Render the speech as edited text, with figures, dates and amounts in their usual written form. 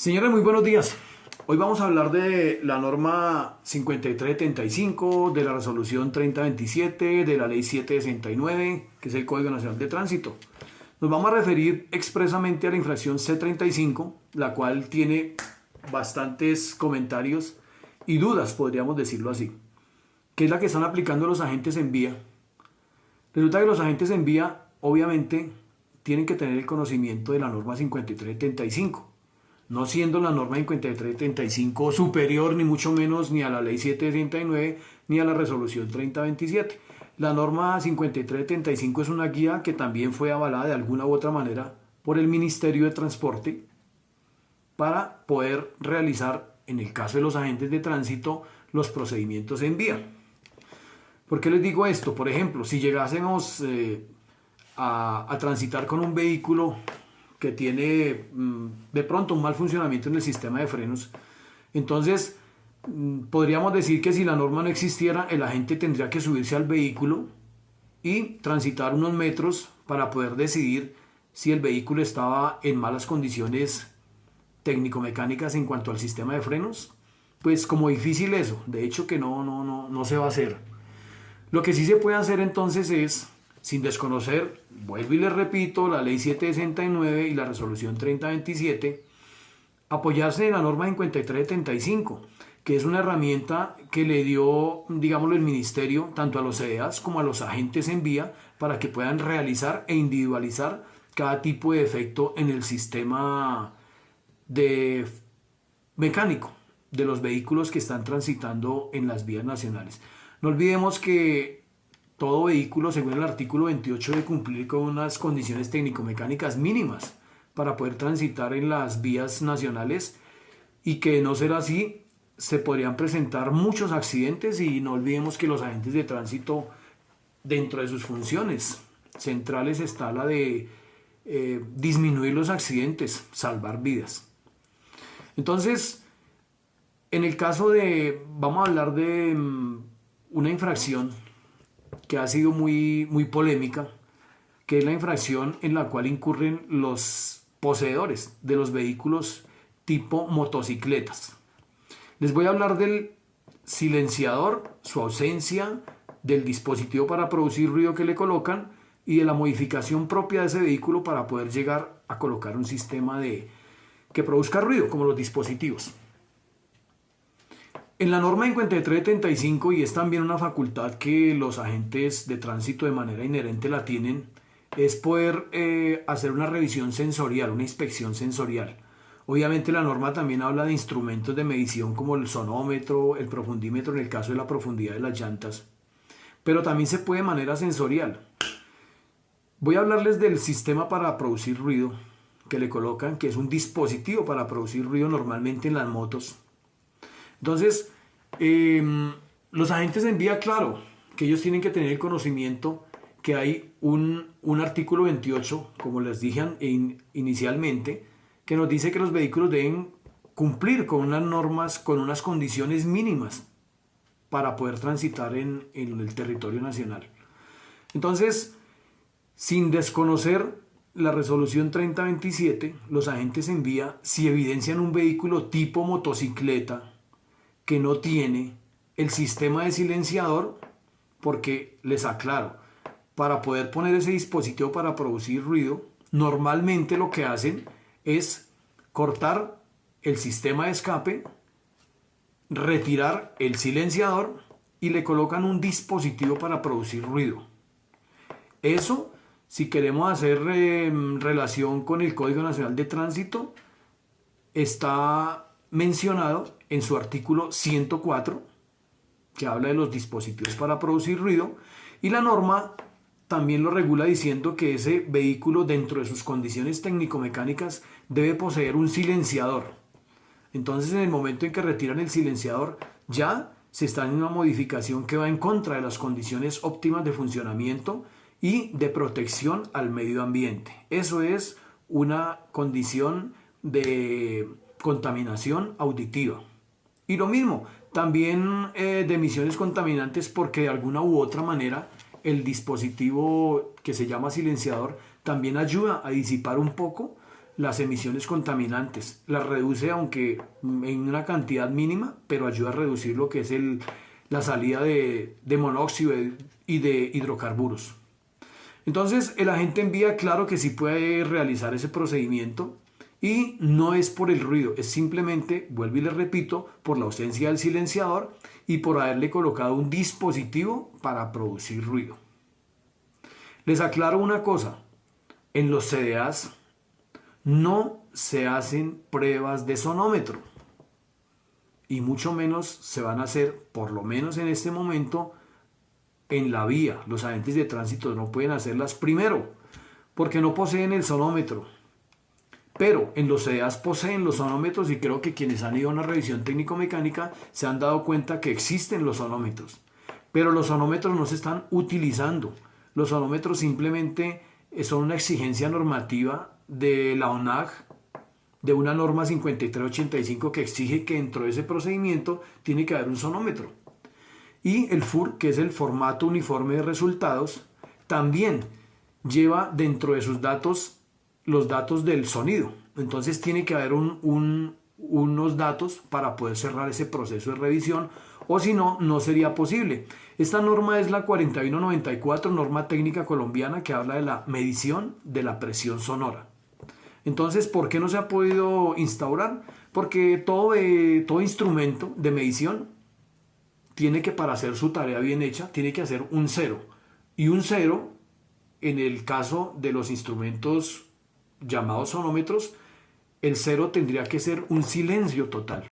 Señores, muy buenos días. Hoy vamos a hablar de la norma 5375, de la resolución 3027, de la ley 769, que es el Código Nacional de Tránsito. Nos vamos a referir expresamente a la infracción C35, la cual tiene bastantes comentarios y dudas, podríamos decirlo así, que es la que están aplicando los agentes en vía. Resulta que los agentes en vía, obviamente, tienen que tener el conocimiento de la norma 5375. No siendo la norma 5375 superior ni mucho menos ni a la ley 769 ni a la resolución 3027. La norma 5375 es una guía que también fue avalada de alguna u otra manera por el Ministerio de Transporte para poder realizar, en el caso de los agentes de tránsito, los procedimientos en vía. ¿Por qué les digo esto? Por ejemplo, si llegásemos a transitar con un vehículo que tiene de pronto un mal funcionamiento en el sistema de frenos, entonces podríamos decir que si la norma no existiera, el agente tendría que subirse al vehículo y transitar unos metros para poder decidir si el vehículo estaba en malas condiciones técnico-mecánicas en cuanto al sistema de frenos. Pues como difícil eso, de hecho que no se va a hacer. Lo que sí se puede hacer entonces es, sin desconocer, vuelvo y les repito, la ley 769 y la resolución 3027, apoyarse en la norma 5375, que es una herramienta que le dio, digámoslo, el ministerio, tanto a los CEAs como a los agentes en vía, para que puedan realizar e individualizar cada tipo de defecto en el sistema de mecánico de los vehículos que están transitando en las vías nacionales. No olvidemos que todo vehículo, según el artículo 28, debe cumplir con unas condiciones técnico-mecánicas mínimas para poder transitar en las vías nacionales, y que no ser así se podrían presentar muchos accidentes. Y no olvidemos que los agentes de tránsito, dentro de sus funciones centrales, está la de disminuir los accidentes, salvar vidas. Entonces, en el caso de, vamos a hablar de una infracción que ha sido muy polémica, que es la infracción en la cual incurren los poseedores de los vehículos tipo motocicletas. Les voy a hablar del silenciador, su ausencia, del dispositivo para producir ruido que le colocan y de la modificación propia de ese vehículo para poder llegar a colocar un sistema que produzca ruido, como los dispositivos. En la norma 5375, y es también una facultad que los agentes de tránsito de manera inherente la tienen, es poder hacer una revisión sensorial, una inspección sensorial. Obviamente la norma también habla de instrumentos de medición como el sonómetro, el profundímetro en el caso de la profundidad de las llantas, pero también se puede de manera sensorial. Voy a hablarles del sistema para producir ruido que le colocan, que es un dispositivo para producir ruido normalmente en las motos. Entonces, los agentes en vía, claro, que ellos tienen que tener el conocimiento que hay un artículo 28, como les dije inicialmente, que nos dice que los vehículos deben cumplir con unas normas, con unas condiciones mínimas para poder transitar en el territorio nacional. Entonces, sin desconocer la resolución 3027, los agentes en vía, si evidencian un vehículo tipo motocicleta que no tiene el sistema de silenciador, porque les aclaro, para poder poner ese dispositivo para producir ruido, normalmente lo que hacen es cortar el sistema de escape, retirar el silenciador y le colocan un dispositivo para producir ruido. Eso, si queremos hacer relación con el Código Nacional de Tránsito, está mencionado en su artículo 104, que habla de los dispositivos para producir ruido, y la norma también lo regula diciendo que ese vehículo, dentro de sus condiciones técnico-mecánicas, debe poseer un silenciador. Entonces, en el momento en que retiran el silenciador, ya se está en una modificación que va en contra de las condiciones óptimas de funcionamiento y de protección al medio ambiente. Eso es una condición de contaminación auditiva. Y lo mismo, también de emisiones contaminantes, porque de alguna u otra manera el dispositivo que se llama silenciador también ayuda a disipar un poco las emisiones contaminantes. Las reduce, aunque en una cantidad mínima, pero ayuda a reducir lo que es la salida de monóxido y de hidrocarburos. Entonces el agente envía claro que sí puede realizar ese procedimiento y no es por el ruido, es simplemente, vuelvo y le repito, por la ausencia del silenciador y por haberle colocado un dispositivo para producir ruido. Les aclaro una cosa, en los CDAs no se hacen pruebas de sonómetro y mucho menos se van a hacer, por lo menos en este momento, en la vía. Los agentes de tránsito no pueden hacerlas primero porque no poseen el sonómetro. Pero en los CDAs poseen los sonómetros y creo que quienes han ido a una revisión técnico-mecánica se han dado cuenta que existen los sonómetros. Pero los sonómetros no se están utilizando. Los sonómetros simplemente son una exigencia normativa de la ONAG, de una norma 5385 que exige que dentro de ese procedimiento tiene que haber un sonómetro. Y el FUR, que es el formato uniforme de resultados, también lleva dentro de sus datos los datos del sonido. Entonces tiene que haber unos datos para poder cerrar ese proceso de revisión, o si no, no sería posible. Esta norma es la 4194, norma técnica colombiana que habla de la medición de la presión sonora. Entonces, ¿por qué no se ha podido instaurar? Porque todo instrumento de medición tiene que, para hacer su tarea bien hecha, tiene que hacer un cero. Y un cero, en el caso de los instrumentos llamados sonómetros, el cero tendría que ser un silencio total.